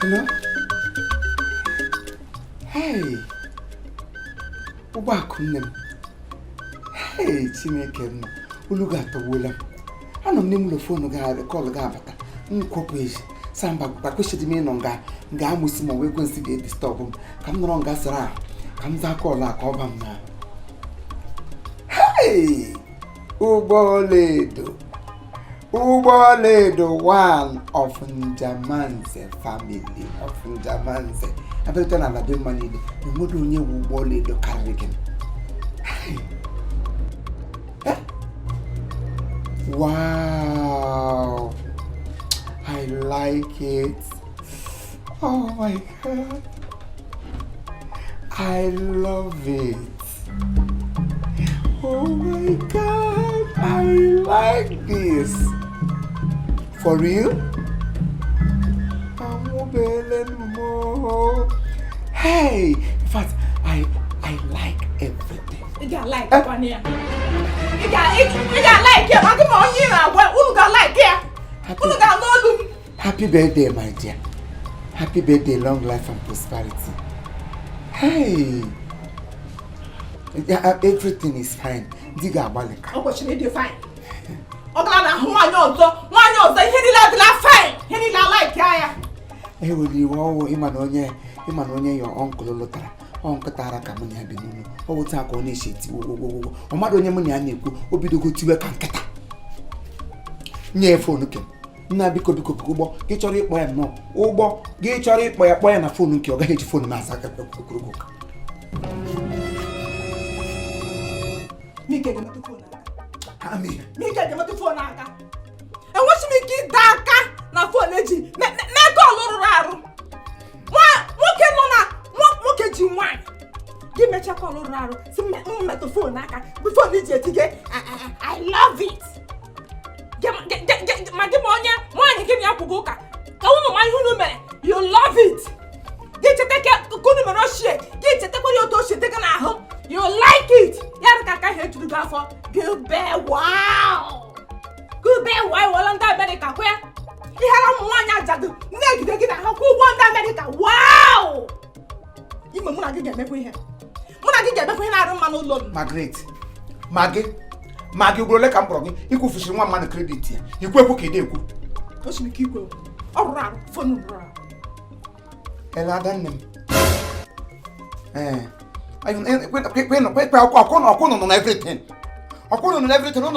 Hello? Hey! Uba kunem. Hey, Chineke m. Uluga atọgbuola m. Anọ m n'ime ụlọ fonu kọlụ ga-abata. Nkwọpụ eji. Samba kwesịrị m ịnọ nga amụsị ma wee kwensị ga-edistọb m. Ka m nọrọ nga sara ahụ. Ka m zaa kọlụ a ka ọ ba m na. Hey! Ugboledo. Ugboledo, one of Njamanze family of Njamanze. I better than a big money. The mother onye Ugboledo carrigan. Wow, I like it. Oh my God, I love it. Oh my God, I like this. For real? Hey, in fact, I like everything. You got like one here. You got like it. I'm on you now. Who got like it? Who got no? Happy birthday, my dear. Happy birthday, long life and prosperity. Hey. Yeah, everything is fine. Diga balika. Oh, what you fine? Ogana, who I know, say he la fine. He la like ya. Eh, will you all Imanonye, your uncle Lotara, Uncle Tara Camonia Benunu, or Taco Nishiti, or Madonia Munianiku, or be the good to a cancata. Near phone, Nabiko Kubo, get your boy no, Obo, get your boy and a phone, or get your phone massacre. Me get him at the phone. Me get him at the phone. And what's me get darker? Na phone edgy. Na call Loraro. What can what can you want? Give me a call Loraro. Some at the phone before the get. I love it. Get my demonia. Why you give me a pugoka? Oh, my human. You love it. Get to take out the good shit. Get to take your dosh taken at home. You like it. Yaraka here to the for good bear. Wow. Good bear. Why will that America? Where? He had one jadu. Negative. How cool one America? Wow. You may get me with him. When I get me, I don't want to look. Maggie will let come from you. Could fish one man credit here. You could book it. What's me keep all right. Fun. And I done them. I on everything. On everything.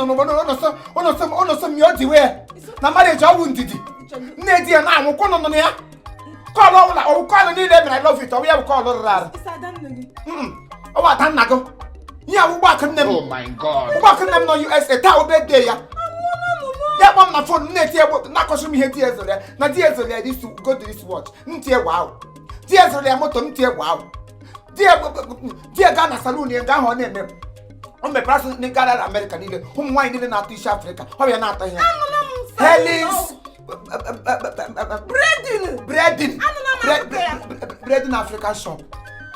On some yachty where. Now, marriage, I wouldn't did it. Nadia and I will call on here. Call all or call on them. I love it. Or we have called her. Oh, I can't go. Yeah, we welcome them. Oh my God. Welcome them no USA. Tower bed there. Yeah, my phone net here, but not cause me here tears there. Now, tears there, this to go to this watch. Wow. Tears there, motor, wow. Dear Ghana Saloon, and down on them. On the person in Ghana, America, whom why didn't not teach Africa? How are you not here? Hellis bread in African shop.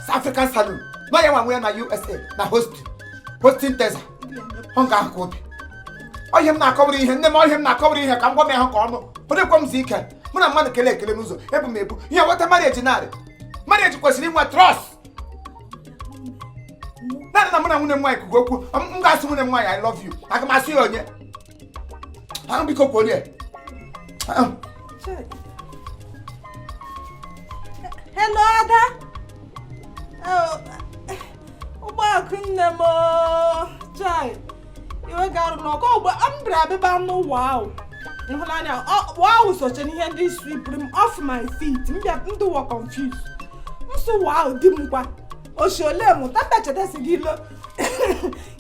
African Saloon. No, you want to wear USA. Now hosting Tessa. Honka copy. I am not covering him, I am not covering him. I'm going to come. But it comes Zika. When I'm going to kill a Kelemuzo, every maple. Yeah, what a marriage in marriage was in what trust. I'm I love you. I can see on you. I'll be cool. Hello, Ada. Oh, welcome them. Child, you got to knock over. I'm grabbing no wow. Wow, such an handy sweep him off my feet. Me get into walk confused. I'm so wow, dimwa. O sholemo, tata that's a gilo.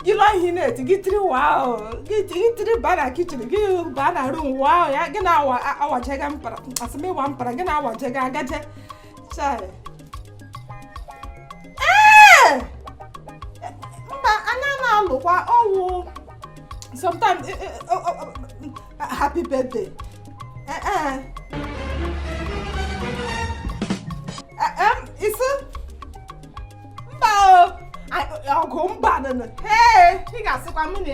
You like him to get through wow. Get to the bad kitchen, give bad room. Wow, I get our check and as me one, but I get our check. I get it. Sorry. Look, oh, sometimes happy birthday. It's I'll go bad. Hey, he got some money.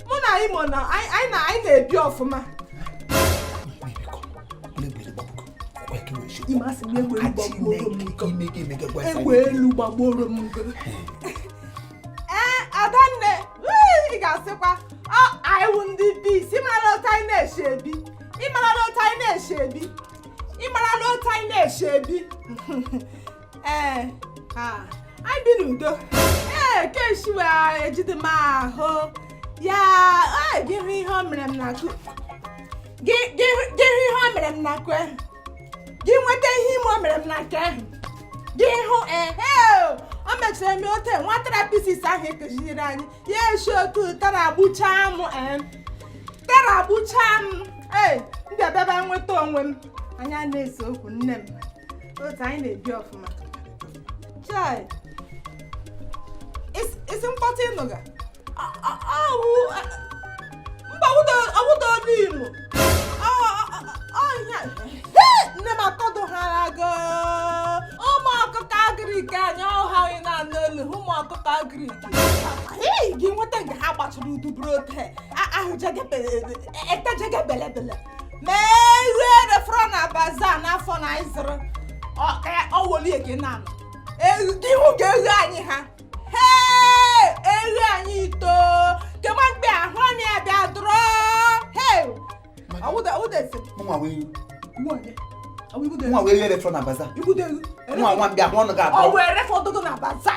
Mona Imo now. I need a job for my. Imasị m egbe elu gbagboro m ngoro. Adanne, ị ga-asịkwa anyị wụ ndị bis, ịmara otu anyị na-eshi ebi. Anyị bi n'udo. Keshiwe ejide m ahụ. Ya, gị hụ ihe o mere m n'akụ. Gị hụ ihe o mere m n'akụ ahụ. Gị nweta ihe ime o mere m n'aka ahụ. Gị hụ o mechara m ote nwa terapisis ahụ ekechiri anyị. Ya eshi otu tara agbucha m. Ndị abịaba nweta onwe m. Anya na-ese okwu nne m. Otu anyị na-ebi ọfụma. Chai. Isi mkpọtụ ịnụga. Mba awụdo n'Imo. Nne m atọdụghara go. Ụmụ ọkụkọ agịrịka anyị ọha anyị na-anụ elu. Ụmụ ọkụkọ agịrịka. Gị nweta nke ha gbachara uduburu ote. Ahụ etejege belebele. Mee rue refrọ na baza n'afọ na ịzụrụ. Ọ wolie gị na-anụ. Ihu ga-eghe anyị ha. Eghe anyị ito. Kemgbe mgbe ahụ anyị abịa dụrụ. Nwa wee refọ na baza. Nwa mbịa ahụ ọnụ ga-abụ. Ọ wee refọ dogo na baza.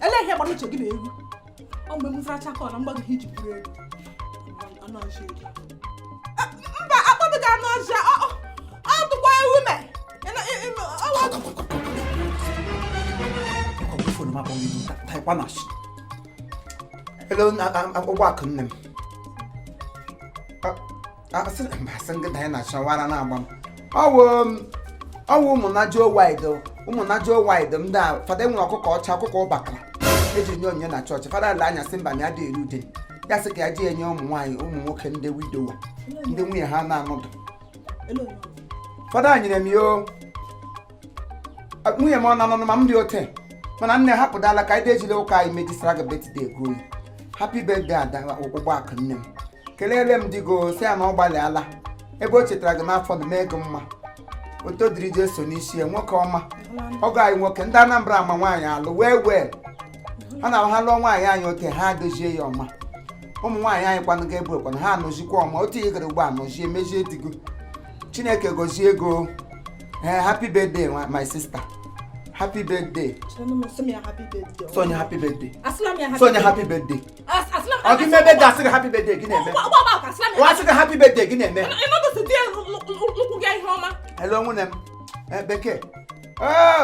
Ele ihe gbara uche gị na-egwu. Ọ mgbe m faracha kọ na mgbagọ iji buru ego. Mba, akpọdụga anụ ọjịa. Ọ dụkwa ewu me. Hello, ụgbọ akụ nne m. Asị gị na ya na-achawara na-agba m. Ọwụ ụmụnajo wide m da fada enwere ọkụkọ ọcha ọkụkọ ụbakara eji nye onye na chọọchị fada ala anya sị mba na ya dị elu ude ya sị ka ya ji enye ụmụ nwaanyị ụmụ nwoke ndị widowa ndị nwunye ha na-anọdụ. Fada nyere m yo nwunye m ọ na-anọ ma m dị ote mana nne hapụdala ka anyị ejile ụka anyị mejisara gị betide ego oyi. Happy birthday ada ụgbọ akụ nne m. Kelele m digo si ya na ọ gbalịala ebe o chetara gị n'afọ na mee gị mma. Oto dịrị je so n'isi ya nwoke ọma ọgọ anyị nwoke ndị Anambra ama nwaanyị alụ wee ha na ha lụọ nwaanyị anyị ote ha dozie ya ọma. Ụmụ nwaanyị anyị kwanụ ga-ebu ekwanụ ha anọzikwa ọma otu ihe gara ugbo anọzie mejie digo. Chineke gozie ego. Happy birthday my sister. Happy birthday. Sonia happy birthday. Sonia happy birthday. Ọ gị mebe dị asị gị happy birthday gị na-eme. Ọ asị gị happy birthday gị na-eme. Hello nwunye m. Bekee.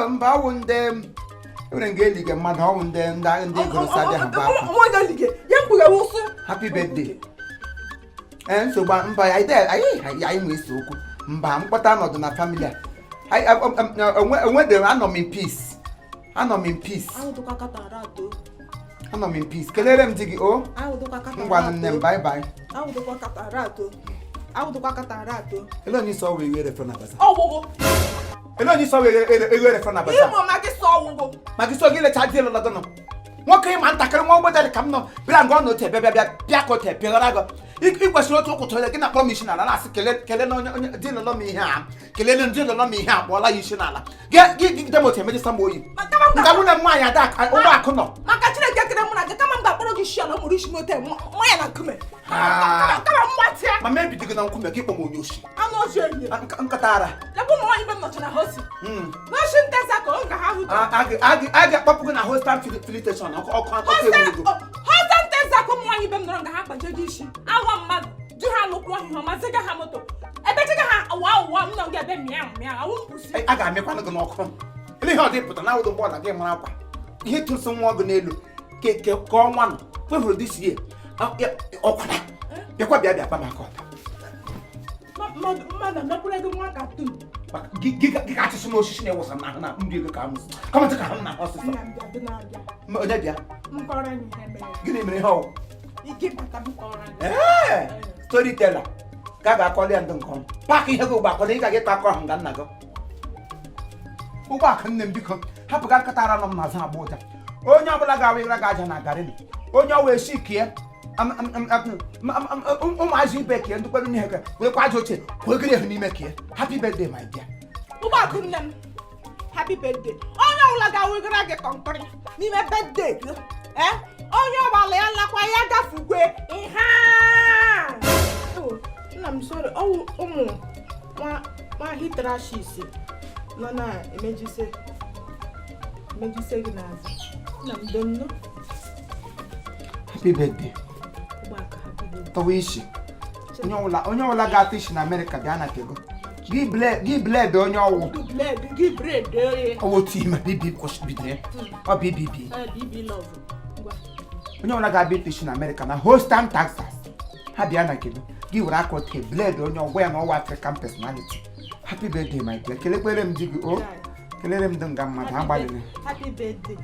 Mba ọwụ ndị enwere nga elige mmadụ ọwụ ndị ego sabịa ha baa. Happy birthday. Nsogbu mba anyị nwe isi okwu. Mba mkpọta nọdụ na family a. Onwedere anọ m in peace. Anọ m in peace. Kelere m di gị o. Ngwa nne m bye bye. Ele onye sọ wee refọ na baza. Ele onye sọ wee refọ na baza. Magi sọ gị lecha dị lọlọgọ nọ. Nwoke ịma ntakịrị nwa ogbede ka m nọ bịa nga ọ na ote bịa ka ote pịara gị. I kwesịrị otu ụkwụtụ gị na kpọrọ m isi n'ala na-asị kele na onye dị lọlọ m ihe a kelele ndị lọlọ m ihe a kpọọla ya isi n'ala gị demote emejisa m oyi nga nwunye m nwaanyị ada ụgbọ akụ nọ maka Chineke kere mụ na gị kama m ga-akpọrọ gị isi ala mụrụ isi mote mmanya na nkume kama mgbatịa ma mebido gị na nkume ka ịkpọ m onye oshi anụ oshi enyi nkata ara ebe ụmụ nwaanyị be m nọchi na hosi n'oshi ntesa ka ọ ga ha hụ a ga-akpọpụ gị na hostel filitration ọkụ egwuregwu hostel ntesa ka ụmụ nwaanyị be m nọrọ nga ha kpaje gị isi ahụ mmadụ di ha lụkwụ ọhịa ma ziga ha moto ebe ziga ha ụwa m nọ gị ebe mịa awụ mpusi a ga-amịkwanụ gị n'ọkụ ele ihe ọ dị pụta na awụdụ mgbọla gị mara akwa ihe tụsị nwa ọgụ n'elu ka ọnwa nọ kwefụrụ dis year ọkwara bịakwa bịa kpa maka ọta mmadụ mekwere gị nwa katun gị ga-achịsị n'osisi na-ewụsa n'ahụ na ndị ego ka amụsị kọmentị ka ha na ọsịsọ onye bịa gịnị mere ihe ọwụ storyteller ka a ga-akọli ya ndị nke ọma paakị ihe gị ụgbọ akọli ị ga-aga ịta akọ ahụ nga nna gị ụgbọ akụ nne m biko hapụga nkata ara nọ m n'azụ agba ụja onye ọbụla ga-awa ịra gị aja na garini onye ọwa esi kie ụmụazị ibe kie ndị kwere n'ihe ka wekwa aja oche kwegịrị ehu n'ime kie happy birthday my dear ụgbọakụ nne m happy birthday onye ọbụla ga-awegara gị kọnkịrị n'ime birthday gị onye ọbụla ya lakwa ya gafugwe ihe nna m sorry ụmụ nwa hitrashis nọ na-emejise gị n'azụ nna m donno happy birthday tọwa isi onye ọbụla ga-atụ isi na Amerịka bịa na kego gị bled onye ọwụ ọwụ otu ime bibi kwụsịbidoro ọ bibibi onye ọbụla ga-abịa ịtụ isi na Amerịka na Houston Texas ha bịa na kego gị were aka ote bled onye ọgwụ ya na ọwa African personality happy birthday my dear kelekwere m di gị o kelere m dị nga mmadụ agbalịrị happy birthday